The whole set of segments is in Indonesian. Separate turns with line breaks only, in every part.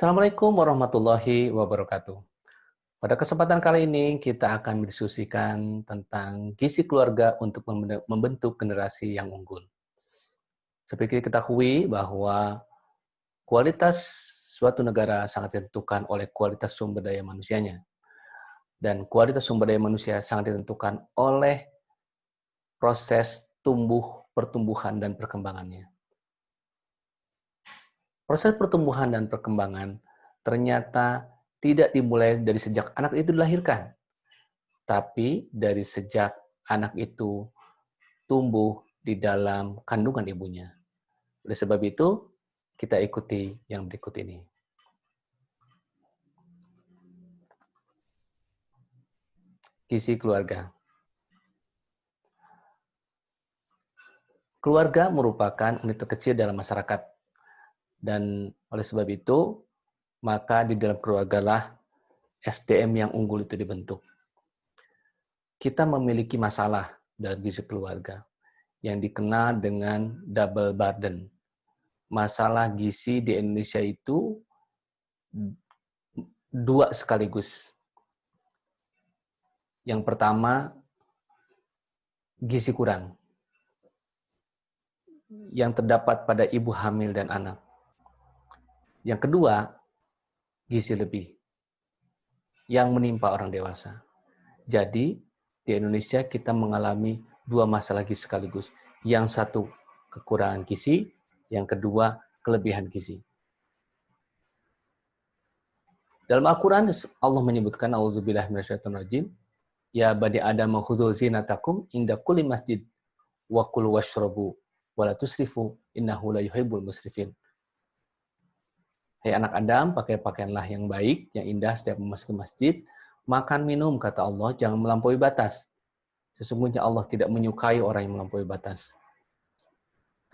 Assalamualaikum warahmatullahi wabarakatuh. Pada kesempatan kali ini kita akan mendiskusikan tentang gizi keluarga untuk membentuk generasi yang unggul. Seperti diketahui bahwa kualitas suatu negara sangat ditentukan oleh kualitas sumber daya manusianya. Dan kualitas sumber daya manusia sangat ditentukan oleh proses pertumbuhan dan perkembangannya. Proses pertumbuhan dan perkembangan ternyata tidak dimulai dari sejak anak itu dilahirkan, tapi dari sejak anak itu tumbuh di dalam kandungan ibunya. Oleh sebab itu, kita ikuti yang berikut ini. Gizi keluarga. Keluarga merupakan unit terkecil dalam masyarakat. Dan oleh sebab itu, maka di dalam keluargalah SDM yang unggul itu dibentuk. Kita memiliki masalah dalam gizi keluarga yang dikenal dengan double burden. Masalah gizi di Indonesia itu dua sekaligus. Yang pertama, gizi kurang yang terdapat pada ibu hamil dan anak. Yang kedua, gizi lebih yang menimpa orang dewasa. Jadi, di Indonesia kita mengalami dua masalah gizi sekaligus. Yang satu, kekurangan gizi. Yang kedua, kelebihan gizi. Dalam Al-Quran, Allah menyebutkan, A'udzubillah minasyaitonirrajim, Ya bani Adam khudzu zinatakum inda kulli masjid wa kulu washrabu wa la tusrifu innahu la yuhibbul musrifin. Hai anak Adam, pakai pakaianlah yang baik, yang indah setiap memasuki masjid, makan minum kata Allah, jangan melampaui batas. Sesungguhnya Allah tidak menyukai orang yang melampaui batas.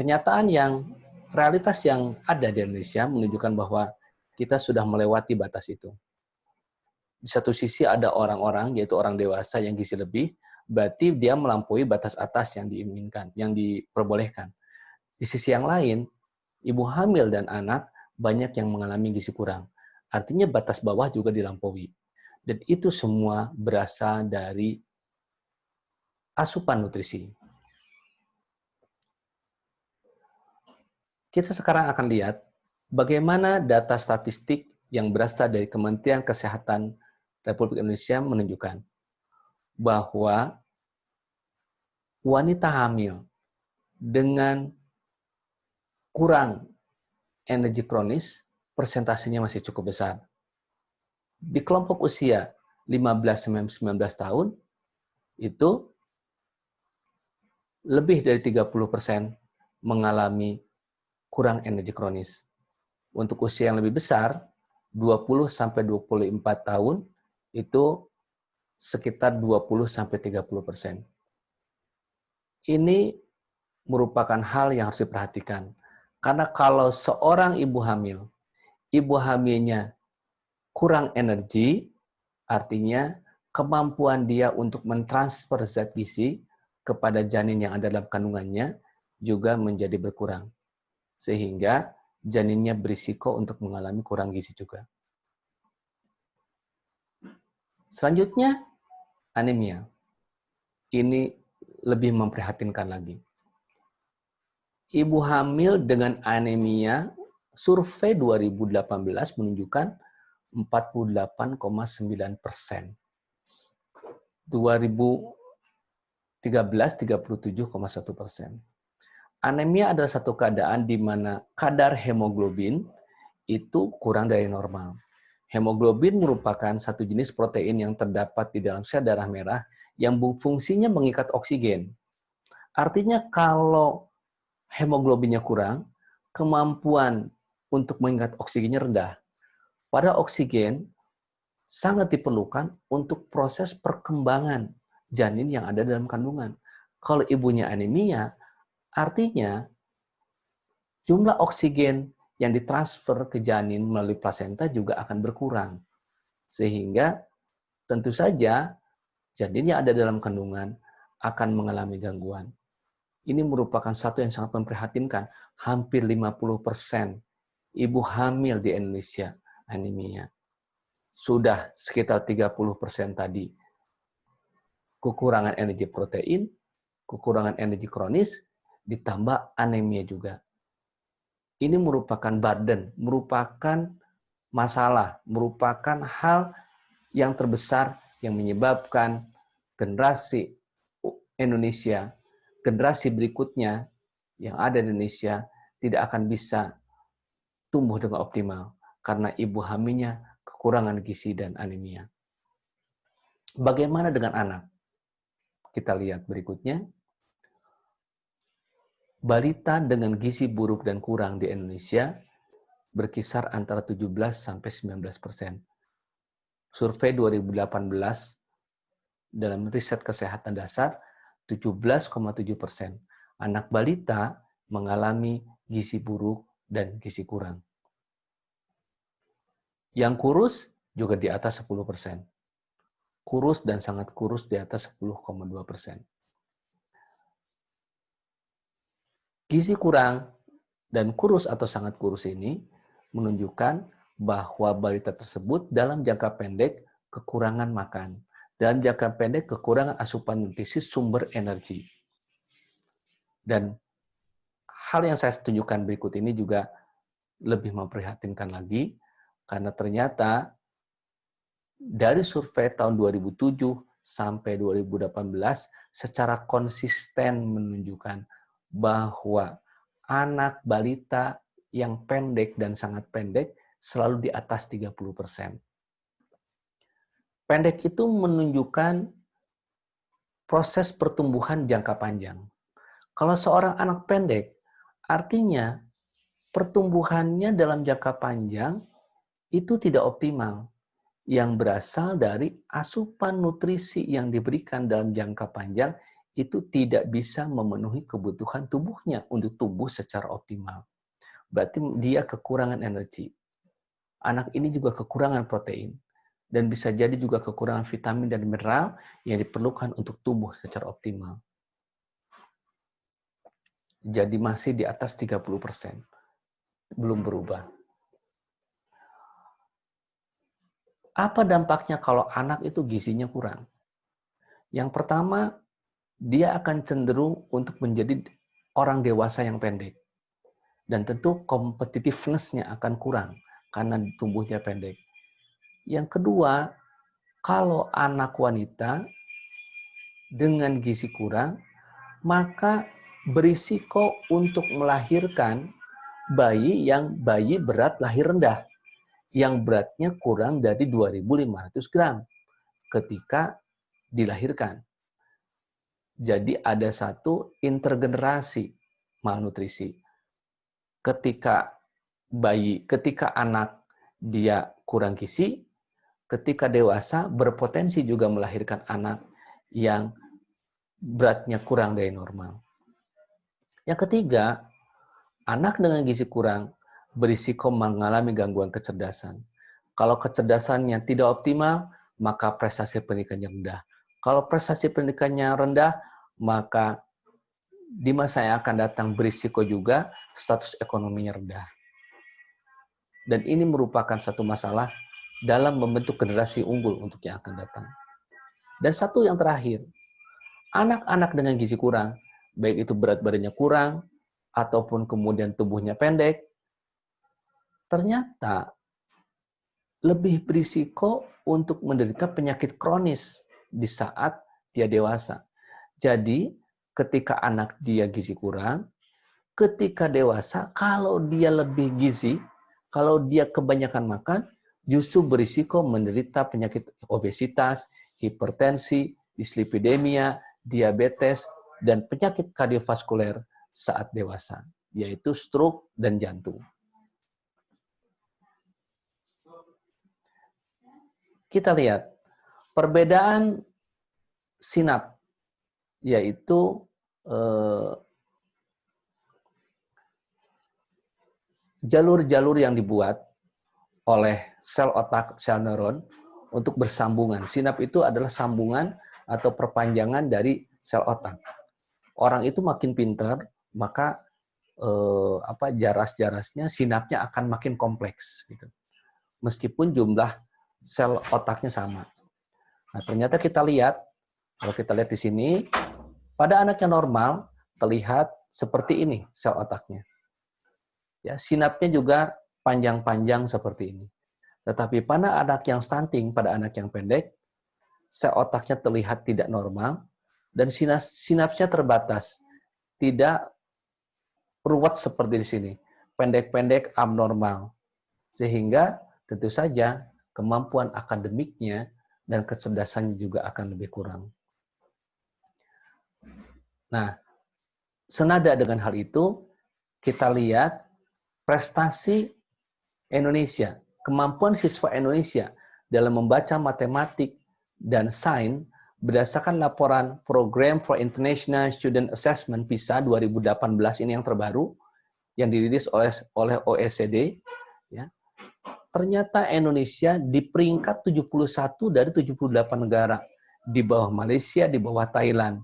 Kenyataan realitas yang ada di Indonesia menunjukkan bahwa kita sudah melewati batas itu. Di satu sisi ada orang-orang, yaitu orang dewasa yang gizi lebih, berarti dia melampaui batas atas yang diinginkan, yang diperbolehkan. Di sisi yang lain, ibu hamil dan anak banyak yang mengalami gizi kurang. Artinya batas bawah juga dilampaui. Dan itu semua berasal dari asupan nutrisi. Kita sekarang akan lihat bagaimana data statistik yang berasal dari Kementerian Kesehatan Republik Indonesia menunjukkan bahwa wanita hamil dengan kurang energi kronis, persentasenya masih cukup besar. Di kelompok usia 15-19 tahun, itu lebih dari 30% mengalami kurang energi kronis. Untuk usia yang lebih besar, 20-24 tahun, itu sekitar 20-30%. Ini merupakan hal yang harus diperhatikan. Karena kalau seorang ibu hamilnya kurang energi, artinya kemampuan dia untuk mentransfer zat gizi kepada janin yang ada dalam kandungannya juga menjadi berkurang. Sehingga janinnya berisiko untuk mengalami kurang gizi juga. Selanjutnya, anemia. Ini lebih memprihatinkan lagi. Ibu hamil dengan anemia, survei 2018 menunjukkan 48,9%. 2013, 37,1%. Anemia adalah satu keadaan di mana kadar hemoglobin itu kurang dari normal. Hemoglobin merupakan satu jenis protein yang terdapat di dalam sel darah merah yang fungsinya mengikat oksigen. Artinya kalau hemoglobinnya kurang, kemampuan untuk mengikat oksigennya rendah. Padahal oksigen sangat diperlukan untuk proses perkembangan janin yang ada dalam kandungan. Kalau ibunya anemia, artinya jumlah oksigen yang ditransfer ke janin melalui plasenta juga akan berkurang. Sehingga tentu saja janin yang ada dalam kandungan akan mengalami gangguan. Ini merupakan satu yang sangat memprihatinkan. Hampir 50% ibu hamil di Indonesia anemia. Sudah sekitar 30% tadi kekurangan energi protein, kekurangan energi kronis, ditambah anemia juga. Ini merupakan burden, merupakan masalah, merupakan hal yang terbesar yang menyebabkan generasi Indonesia, generasi berikutnya yang ada di Indonesia tidak akan bisa tumbuh dengan optimal karena ibu hamilnya kekurangan gizi dan anemia. Bagaimana dengan anak? Kita lihat berikutnya. Balita dengan gizi buruk dan kurang di Indonesia berkisar antara 17 sampai 19%. Survei 2018 dalam riset kesehatan dasar 17,7% anak balita mengalami gizi buruk dan gizi kurang. Yang kurus juga di atas 10%. Kurus dan sangat kurus di atas 10,2%. Gizi kurang dan kurus atau sangat kurus ini menunjukkan bahwa balita tersebut dalam jangka pendek kekurangan makan. Dalam jangka pendek kekurangan asupan nutrisi sumber energi. Dan hal yang saya tunjukkan berikut ini juga lebih memprihatinkan lagi, karena ternyata dari survei tahun 2007 sampai 2018 secara konsisten menunjukkan bahwa anak balita yang pendek dan sangat pendek selalu di atas 30%. Pendek itu menunjukkan proses pertumbuhan jangka panjang. Kalau seorang anak pendek, artinya pertumbuhannya dalam jangka panjang itu tidak optimal, yang berasal dari asupan nutrisi yang diberikan dalam jangka panjang itu tidak bisa memenuhi kebutuhan tubuhnya untuk tumbuh secara optimal. Berarti dia kekurangan energi. Anak ini juga kekurangan protein. Dan bisa jadi juga kekurangan vitamin dan mineral yang diperlukan untuk tumbuh secara optimal. Jadi masih di atas 30%. Belum berubah. Apa dampaknya kalau anak itu gizinya kurang? Yang pertama, dia akan cenderung untuk menjadi orang dewasa yang pendek. Dan tentu competitiveness-nya akan kurang karena tumbuhnya pendek. Yang kedua, kalau anak wanita dengan gizi kurang, maka berisiko untuk melahirkan bayi berat lahir rendah, yang beratnya kurang dari 2.500 gram ketika dilahirkan. Jadi ada satu intergenerasi malnutrisi. Ketika anak dia kurang gizi, ketika dewasa berpotensi juga melahirkan anak yang beratnya kurang dari normal. Yang ketiga, anak dengan gizi kurang berisiko mengalami gangguan kecerdasan. Kalau kecerdasannya tidak optimal, maka prestasi pendidikannya rendah. Kalau prestasi pendidikannya rendah, maka di masa yang akan datang berisiko juga status ekonominya rendah. Dan ini merupakan satu masalah dalam membentuk generasi unggul untuk yang akan datang. Dan satu yang terakhir, anak-anak dengan gizi kurang, baik itu berat badannya kurang, ataupun kemudian tubuhnya pendek, ternyata lebih berisiko untuk menderita penyakit kronis di saat dia dewasa. Jadi, ketika anak dia gizi kurang, ketika dewasa, kalau dia lebih gizi, kalau dia kebanyakan makan, justru berisiko menderita penyakit obesitas, hipertensi, dislipidemia, diabetes, dan penyakit kardiovaskuler saat dewasa, yaitu stroke dan jantung. Kita lihat perbedaan sinap, yaitu jalur-jalur yang dibuat oleh sel otak, sel neuron untuk bersambungan. Sinap itu adalah sambungan atau perpanjangan dari sel otak. Orang itu makin pintar, maka jaras-jarasnya, sinapnya akan makin kompleks. Gitu. meskipun jumlah sel otaknya sama. Nah, ternyata kita lihat, kalau kita lihat di sini, pada anak yang normal terlihat seperti ini sel otaknya. Ya, sinapsnya juga panjang-panjang seperti ini. Tetapi pada anak yang stunting, pada anak yang pendek, sel otaknya terlihat tidak normal dan sinapsnya terbatas, tidak ruwet seperti di sini, pendek-pendek abnormal. Sehingga tentu saja kemampuan akademiknya dan kecerdasannya juga akan lebih kurang. Nah, senada dengan hal itu, kita lihat prestasi Indonesia, kemampuan siswa Indonesia dalam membaca matematik dan sains berdasarkan laporan Program for International Student Assessment PISA 2018 ini yang terbaru, yang dirilis oleh OECD, ya. Ternyata Indonesia di peringkat 71 dari 78 negara, di bawah Malaysia, di bawah Thailand.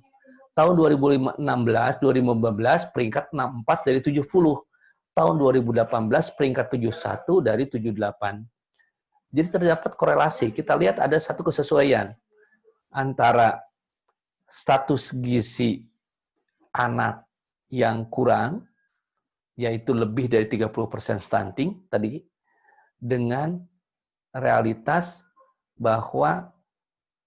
Tahun 2016, 2015 peringkat 64 dari 70. Tahun 2018 peringkat 71 dari 78. Jadi terdapat korelasi. Kita lihat ada satu kesesuaian antara status gizi anak yang kurang, yaitu lebih dari 30% stunting tadi, dengan realitas bahwa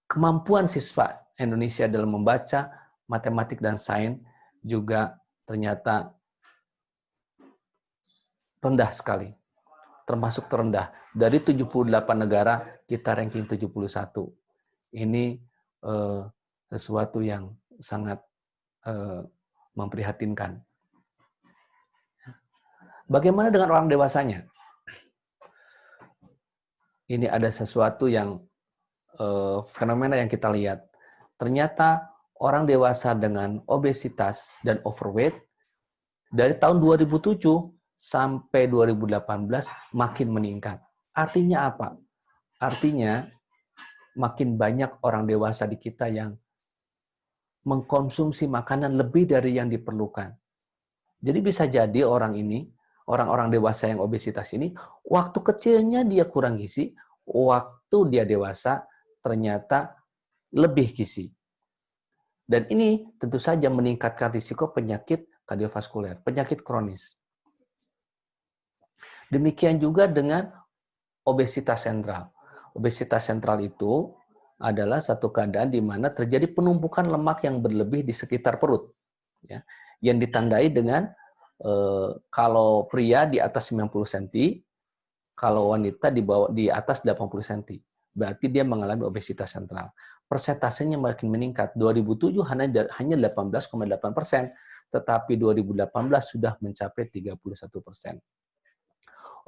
kemampuan siswa Indonesia dalam membaca matematik dan sains juga ternyata rendah sekali. Termasuk terendah. Dari 78 negara, kita ranking 71. Ini sesuatu yang sangat memprihatinkan. Bagaimana dengan orang dewasanya? Ini ada sesuatu yang fenomena yang kita lihat. Ternyata orang dewasa dengan obesitas dan overweight dari tahun 2007 sampai 2018 makin meningkat. Artinya apa? Artinya makin banyak orang dewasa di kita yang mengkonsumsi makanan lebih dari yang diperlukan. Jadi bisa jadi orang-orang dewasa yang obesitas ini, waktu kecilnya dia kurang gizi, waktu dia dewasa ternyata lebih gizi. Dan ini tentu saja meningkatkan risiko penyakit kardiovaskuler, penyakit kronis. Demikian juga dengan obesitas sentral. Obesitas sentral itu adalah satu keadaan di mana terjadi penumpukan lemak yang berlebih di sekitar perut, ya, yang ditandai dengan kalau pria di atas 90 cm, kalau wanita di atas 80 cm. Berarti dia mengalami obesitas sentral. Persentasenya makin meningkat. 2007 hanya 18,8%, tetapi 2018 sudah mencapai 31%.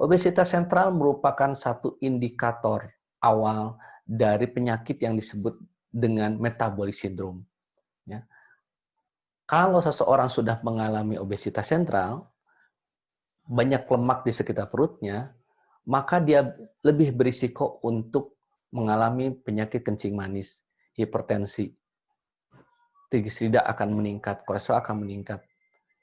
Obesitas sentral merupakan satu indikator awal dari penyakit yang disebut dengan metabolic syndrome. Ya. Kalau seseorang sudah mengalami obesitas sentral, banyak lemak di sekitar perutnya, maka dia lebih berisiko untuk mengalami penyakit kencing manis, hipertensi, trigliserida akan meningkat, kolesterol akan meningkat.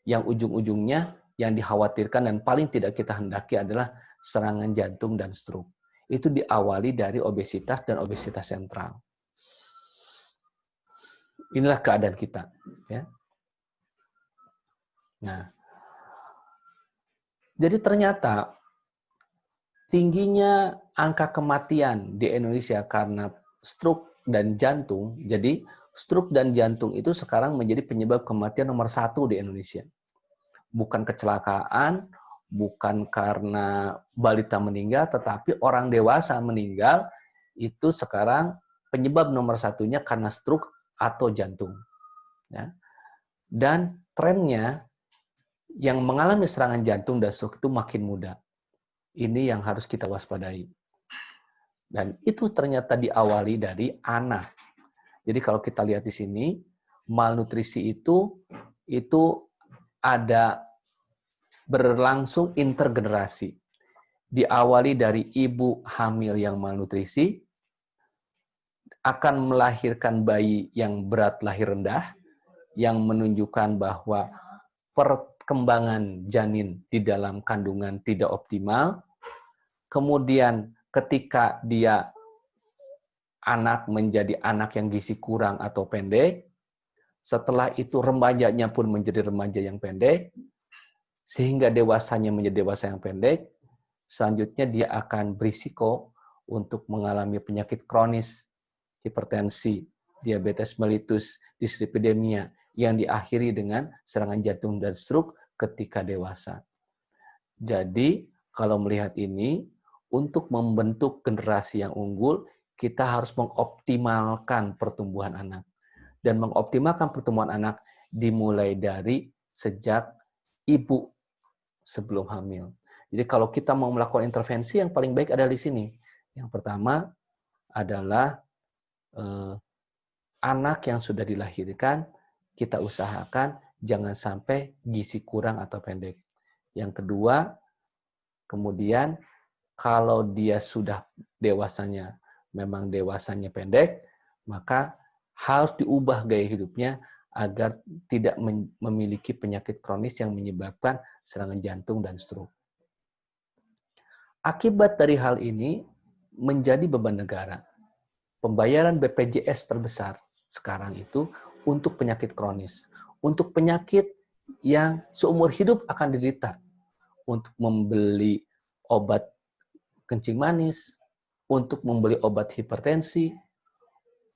Yang ujung-ujungnya yang dikhawatirkan dan paling tidak kita hendaki adalah serangan jantung dan stroke. Itu diawali dari obesitas dan obesitas sentral. Inilah keadaan kita. Ya. Nah, jadi ternyata tingginya angka kematian di Indonesia karena stroke dan jantung, jadi stroke dan jantung itu sekarang menjadi penyebab kematian nomor 1 di Indonesia. Bukan kecelakaan, bukan karena balita meninggal, tetapi orang dewasa meninggal itu sekarang penyebab nomor 1-nya karena stroke atau jantung. Ya. Dan trennya yang mengalami serangan jantung dan stroke itu makin muda. Ini yang harus kita waspadai. Dan itu ternyata diawali dari anak. Jadi kalau kita lihat di sini, malnutrisi itu ada berlangsung intergenerasi. Diawali dari ibu hamil yang malnutrisi, akan melahirkan bayi yang berat lahir rendah, yang menunjukkan bahwa perkembangan janin di dalam kandungan tidak optimal, kemudian ketika dia anak menjadi anak yang gizi kurang atau pendek, setelah itu remajanya pun menjadi remaja yang pendek, sehingga dewasanya menjadi dewasa yang pendek, selanjutnya dia akan berisiko untuk mengalami penyakit kronis, hipertensi, diabetes mellitus, dislipidemia, yang diakhiri dengan serangan jantung dan stroke ketika dewasa. Jadi, kalau melihat ini, untuk membentuk generasi yang unggul, kita harus mengoptimalkan pertumbuhan anak. Dan mengoptimalkan pertumbuhan anak dimulai dari sejak ibu sebelum hamil. Jadi kalau kita mau melakukan intervensi, yang paling baik adalah di sini. Yang pertama adalah anak yang sudah dilahirkan, kita usahakan jangan sampai gizi kurang atau pendek. Yang kedua, kemudian kalau dia sudah dewasanya, memang dewasanya pendek, maka harus diubah gaya hidupnya agar tidak memiliki penyakit kronis yang menyebabkan serangan jantung dan stroke. Akibat dari hal ini menjadi beban negara. Pembayaran BPJS terbesar sekarang itu untuk penyakit kronis, untuk penyakit yang seumur hidup akan diderita, untuk membeli obat kencing manis, untuk membeli obat hipertensi,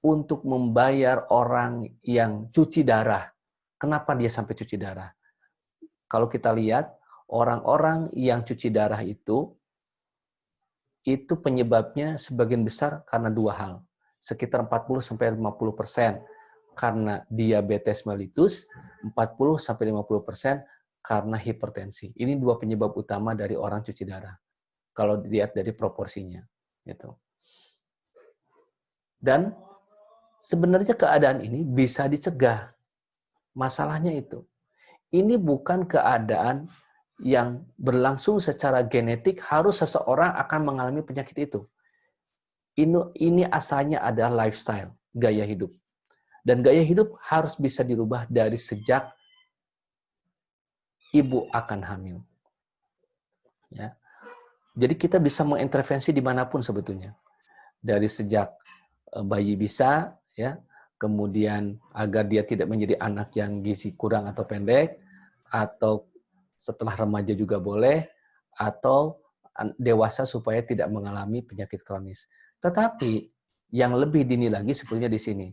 untuk membayar orang yang cuci darah. Kenapa dia sampai cuci darah? Kalau kita lihat, orang-orang yang cuci darah itu penyebabnya sebagian besar karena dua hal. Sekitar 40-50% karena diabetes mellitus, 40-50% karena hipertensi. Ini dua penyebab utama dari orang cuci darah. Kalau dilihat dari proporsinya. Gitu. Dan sebenarnya keadaan ini bisa dicegah. Masalahnya itu. Ini bukan keadaan yang berlangsung secara genetik harus seseorang akan mengalami penyakit itu. Ini asalnya adalah lifestyle, gaya hidup. Dan gaya hidup harus bisa dirubah dari sejak ibu akan hamil. Ya. Jadi kita bisa mengintervensi dimanapun sebetulnya. Dari sejak bayi bisa, ya, kemudian agar dia tidak menjadi anak yang gizi kurang atau pendek, atau setelah remaja juga boleh, atau dewasa supaya tidak mengalami penyakit kronis. Tetapi yang lebih dini lagi sebetulnya di sini.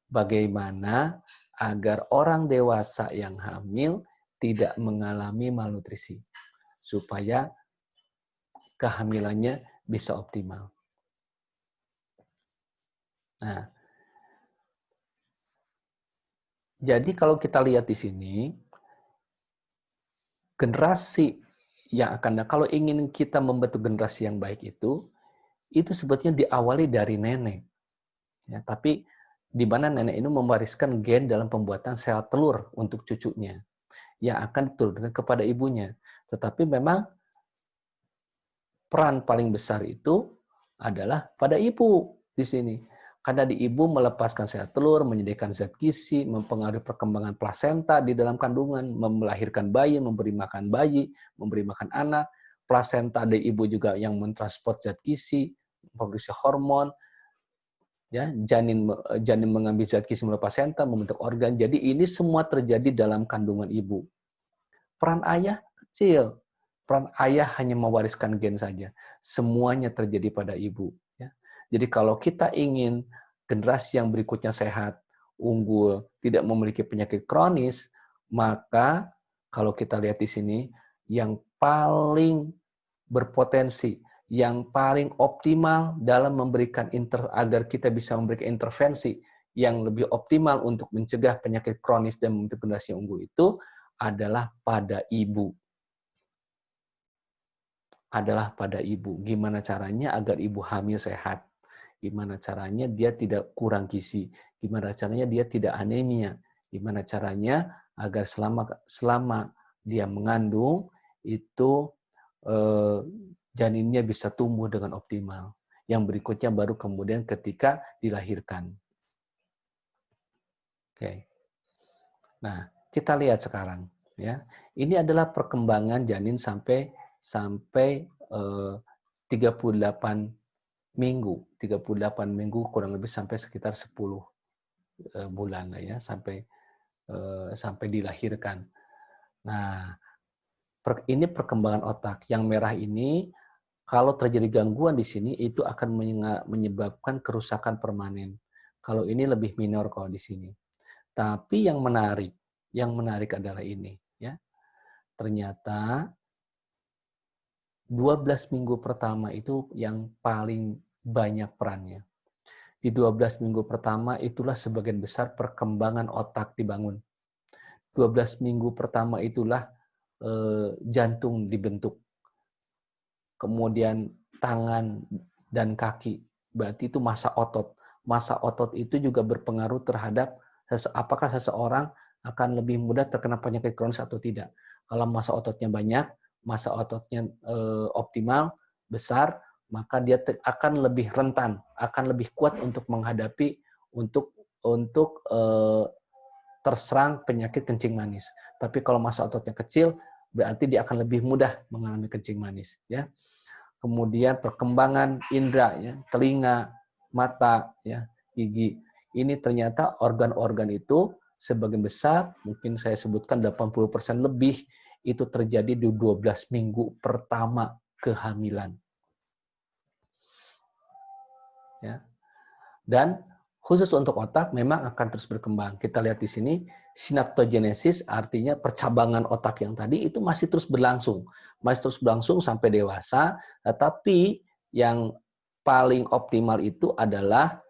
Bagaimana agar orang dewasa yang hamil tidak mengalami malnutrisi. Supaya kehamilannya bisa optimal. Nah, jadi kalau kita lihat di sini, generasi yang akan, kalau ingin kita membentuk generasi yang baik itu sebetulnya diawali dari nenek. Ya, tapi di mana nenek ini mewariskan gen dalam pembuatan sel telur untuk cucunya yang akan diturunkan kepada ibunya. Tetapi memang peran paling besar itu adalah pada ibu di sini. Karena di ibu melepaskan sel telur, menyediakan zat gizi, mempengaruhi perkembangan plasenta di dalam kandungan, melahirkan bayi, memberi makan bayi, memberi makan anak. Plasenta dari ibu juga yang mentransport zat gizi, memproduksi hormon, ya, janin mengambil zat gizi melalui plasenta, membentuk organ. Jadi ini semua terjadi dalam kandungan ibu. Peran ayah kecil. Peran ayah hanya mewariskan gen saja. Semuanya terjadi pada ibu. Ya. Jadi kalau kita ingin generasi yang berikutnya sehat, unggul, tidak memiliki penyakit kronis, maka kalau kita lihat di sini, yang paling berpotensi, yang paling optimal dalam memberikan agar kita bisa memberikan intervensi yang lebih optimal untuk mencegah penyakit kronis dan membentuk generasi yang unggul itu adalah pada ibu. Adalah pada ibu. Gimana caranya agar ibu hamil sehat? Gimana caranya dia tidak kurang gizi? Gimana caranya dia tidak anemia? Gimana caranya agar selama dia mengandung itu janinnya bisa tumbuh dengan optimal. Yang berikutnya baru kemudian ketika dilahirkan. Oke. Nah, kita lihat sekarang, ya. Ini adalah perkembangan janin sampai 38 minggu. 38 minggu kurang lebih sampai sekitar 10 bulan lah ya, sampai dilahirkan. Nah, ini perkembangan otak. Yang merah ini kalau terjadi gangguan di sini itu akan menyebabkan kerusakan permanen. Kalau ini lebih minor kalau di sini. Tapi yang menarik adalah ini, ya. Ternyata 12 minggu pertama itu yang paling banyak perannya. Di 12 minggu pertama itulah sebagian besar perkembangan otak dibangun. 12 minggu pertama itulah jantung dibentuk. Kemudian tangan dan kaki, berarti itu masa otot. Masa otot itu juga berpengaruh terhadap apakah seseorang akan lebih mudah terkena penyakit kronis atau tidak. Kalau masa ototnya banyak, masa ototnya optimal, besar, maka dia akan lebih rentan, akan lebih kuat untuk menghadapi untuk terserang penyakit kencing manis. Tapi kalau masa ototnya kecil, berarti dia akan lebih mudah mengalami kencing manis. Ya. Kemudian perkembangan indera, ya, telinga, mata, ya, gigi. Ini ternyata organ-organ itu sebagian besar, mungkin saya sebutkan 80% lebih, itu terjadi di 12 minggu pertama kehamilan. Ya. Dan khusus untuk otak memang akan terus berkembang. Kita lihat di sini, synaptogenesis artinya percabangan otak yang tadi itu masih terus berlangsung. Masih terus berlangsung sampai dewasa, tetapi yang paling optimal itu adalah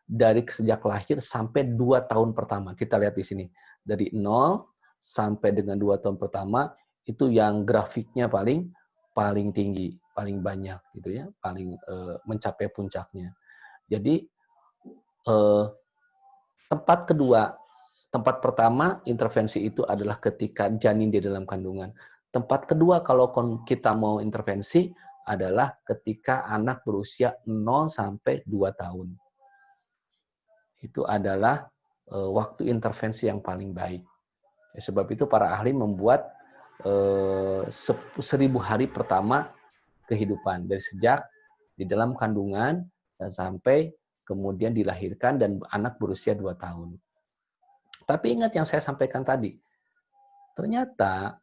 dari sejak lahir sampai 2 tahun pertama. Kita lihat di sini. Dari 0 sampai dengan 2 tahun pertama, itu yang grafiknya paling tinggi, paling banyak gitu ya, paling mencapai puncaknya. Jadi tempat pertama intervensi itu adalah ketika janin di dalam kandungan. Tempat kedua kalau kita mau intervensi adalah ketika anak berusia 0 sampai 2 tahun. Itu adalah waktu intervensi yang paling baik. Sebab itu para ahli membuat 1000 hari pertama kehidupan, dari sejak di dalam kandungan dan sampai kemudian dilahirkan dan anak berusia 2 tahun. Tapi ingat yang saya sampaikan tadi, ternyata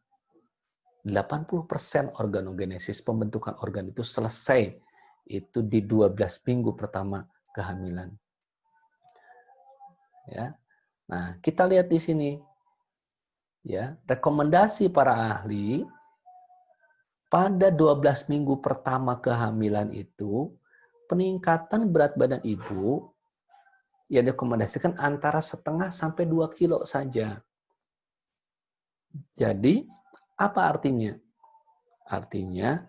80% organogenesis, pembentukan organ itu selesai itu di 12 minggu pertama kehamilan. Ya. Nah, kita lihat di sini. Ya, rekomendasi para ahli pada 12 minggu pertama kehamilan itu peningkatan berat badan ibu yang direkomendasikan antara 1,5 sampai 2 kilo saja. Jadi, apa artinya? Artinya,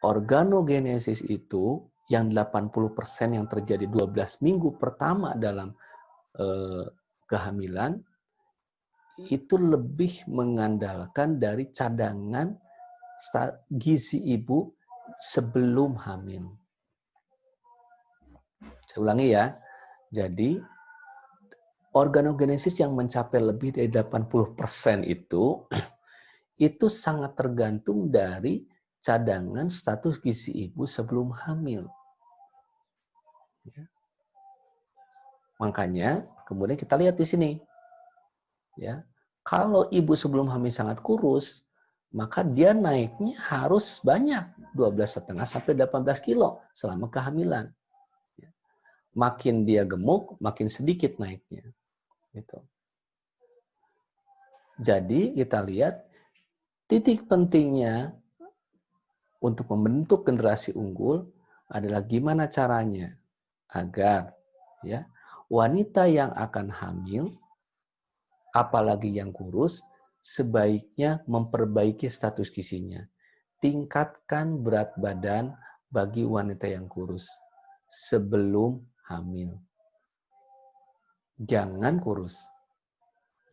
organogenesis itu yang 80% yang terjadi 12 minggu pertama dalam kehamilan, itu lebih mengandalkan dari cadangan gizi ibu sebelum hamil. Saya ulangi ya. Jadi, organogenesis yang mencapai lebih dari 80% itu sangat tergantung dari cadangan status gizi ibu sebelum hamil. Ya. Makanya, kemudian kita lihat di sini. Ya, kalau ibu sebelum hamil sangat kurus, maka dia naiknya harus banyak, 12,5 sampai 18 kilo selama kehamilan. Ya. Makin dia gemuk, makin sedikit naiknya. Gitu. Jadi kita lihat titik pentingnya untuk membentuk generasi unggul adalah gimana caranya agar ya wanita yang akan hamil, apalagi yang kurus, sebaiknya memperbaiki status gizinya. Tingkatkan berat badan bagi wanita yang kurus sebelum hamil. Jangan kurus.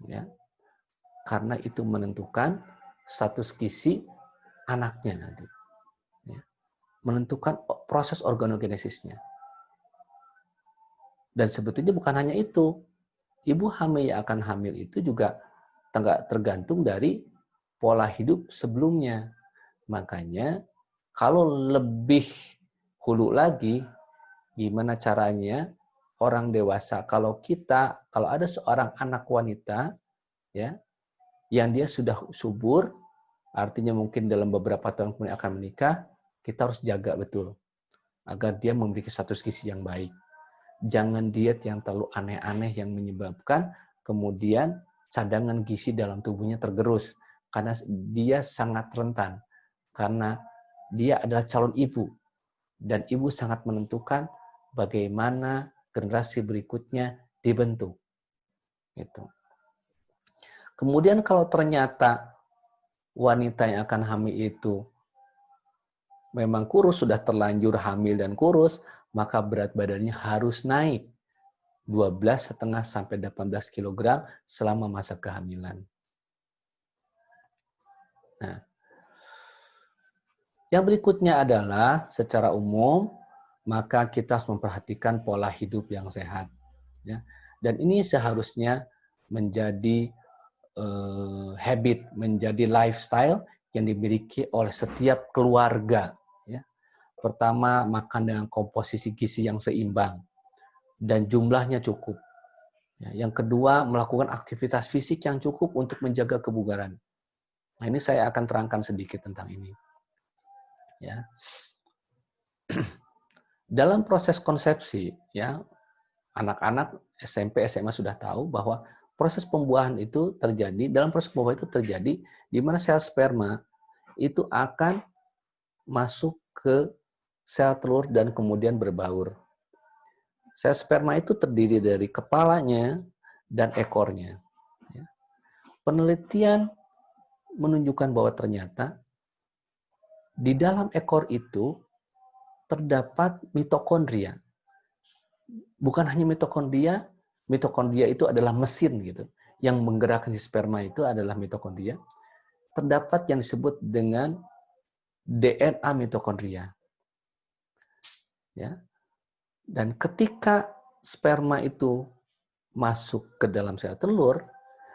Ya. Karena itu menentukan status gizi anaknya nanti. Ya. Menentukan proses organogenesisnya. Dan sebetulnya bukan hanya itu. Ibu hamil yang akan hamil itu juga tergantung dari pola hidup sebelumnya. Makanya Kalau lebih hulu lagi, gimana caranya orang dewasa, kalau ada seorang anak wanita ya yang dia sudah subur, artinya mungkin dalam beberapa tahun kemudian akan menikah, kita harus jaga betul agar dia memiliki status gizi yang baik. Jangan diet yang terlalu aneh-aneh yang menyebabkan kemudian cadangan gizi dalam tubuhnya tergerus, karena dia sangat rentan, karena dia adalah calon ibu, dan ibu sangat menentukan bagaimana generasi berikutnya dibentuk. Gitu. Kemudian kalau ternyata wanita yang akan hamil itu memang kurus, sudah terlanjur hamil dan kurus, maka berat badannya harus naik 12,5 sampai 18 kg selama masa kehamilan. Nah, yang berikutnya adalah secara umum, maka kita harus memperhatikan pola hidup yang sehat. Ya. Dan ini seharusnya menjadi habit, menjadi lifestyle yang dimiliki oleh setiap keluarga. Ya. Pertama, makan dengan komposisi gizi yang seimbang dan jumlahnya cukup. Ya. Yang kedua, melakukan aktivitas fisik yang cukup untuk menjaga kebugaran. Nah, ini saya akan terangkan sedikit tentang ini. Ya. Dalam proses konsepsi, ya, anak-anak SMP, SMA sudah tahu bahwa proses pembuahan itu terjadi, dalam proses pembuahan itu terjadi di mana sel sperma itu akan masuk ke sel telur dan kemudian berbaur. Sel sperma itu terdiri dari kepalanya dan ekornya. Penelitian menunjukkan bahwa ternyata di dalam ekor itu terdapat mitokondria. Bukan hanya mitokondria, mitokondria itu adalah mesin gitu. Yang menggerakkan si sperma itu adalah mitokondria. Terdapat yang disebut dengan DNA mitokondria. Ya. Dan ketika sperma itu masuk ke dalam sel telur,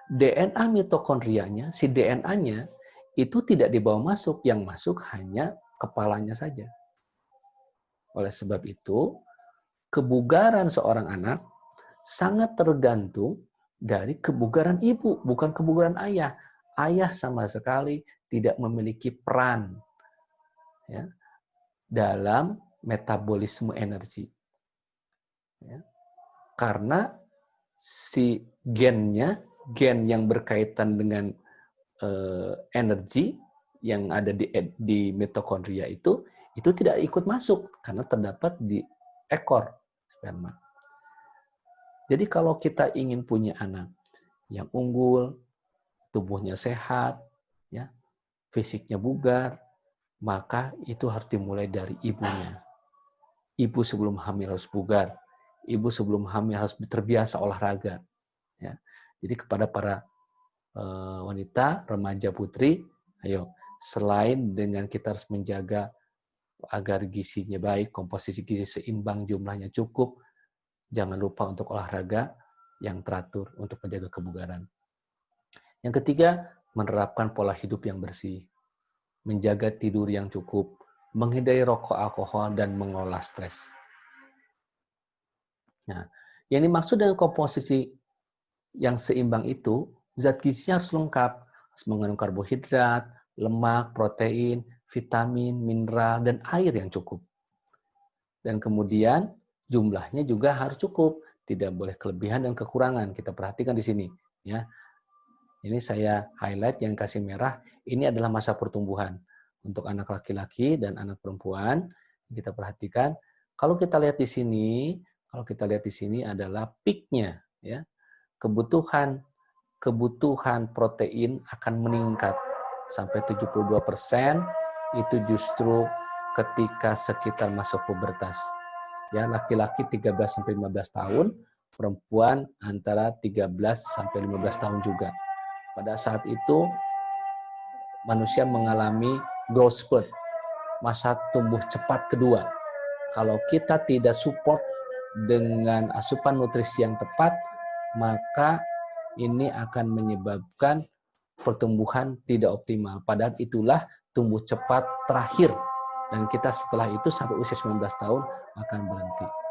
DNA mitokondrianya, si DNA-nya itu tidak dibawa masuk, yang masuk hanya kepalanya saja. Oleh sebab itu, kebugaran seorang anak sangat tergantung dari kebugaran ibu, bukan kebugaran ayah. Ayah sama sekali tidak memiliki peran ya, dalam metabolisme energi. Ya. Karena si gen yang berkaitan dengan energi yang ada di mitokondria itu tidak ikut masuk karena terdapat di ekor sperma. Jadi kalau kita ingin punya anak yang unggul, tubuhnya sehat, ya, fisiknya bugar, maka itu harus dimulai dari ibunya. Ibu sebelum hamil harus bugar. Ibu sebelum hamil harus terbiasa olahraga. Ya. Jadi kepada para wanita, remaja, putri, ayo, selain dengan kita harus menjaga agar gizinya baik, komposisi gizi seimbang, jumlahnya cukup, jangan lupa untuk olahraga yang teratur untuk menjaga kebugaran. Yang ketiga, menerapkan pola hidup yang bersih, menjaga tidur yang cukup, menghindari rokok, alkohol, dan mengolah stres. Nah, yang dimaksud dengan komposisi yang seimbang itu, zat gizinya harus lengkap, harus mengandung karbohidrat, lemak, protein, vitamin, mineral, dan air yang cukup. Dan kemudian jumlahnya juga harus cukup, tidak boleh kelebihan dan kekurangan. Kita perhatikan di sini, ya. Ini saya highlight yang kasih merah. Ini adalah masa pertumbuhan untuk anak laki-laki dan anak perempuan. Kita perhatikan. Kalau kita lihat di sini, adalah peak-nya, ya. Kebutuhan protein akan meningkat sampai 72%. Itu justru ketika sekitar masuk pubertas. Ya, laki-laki 13 sampai 15 tahun, perempuan antara 13 sampai 15 tahun juga. Pada saat itu manusia mengalami growth spurt, masa tumbuh cepat kedua. Kalau kita tidak support dengan asupan nutrisi yang tepat, maka ini akan menyebabkan pertumbuhan tidak optimal. Padahal itulah tumbuh cepat terakhir Dan kita setelah itu sampai usia 19 tahun akan berhenti.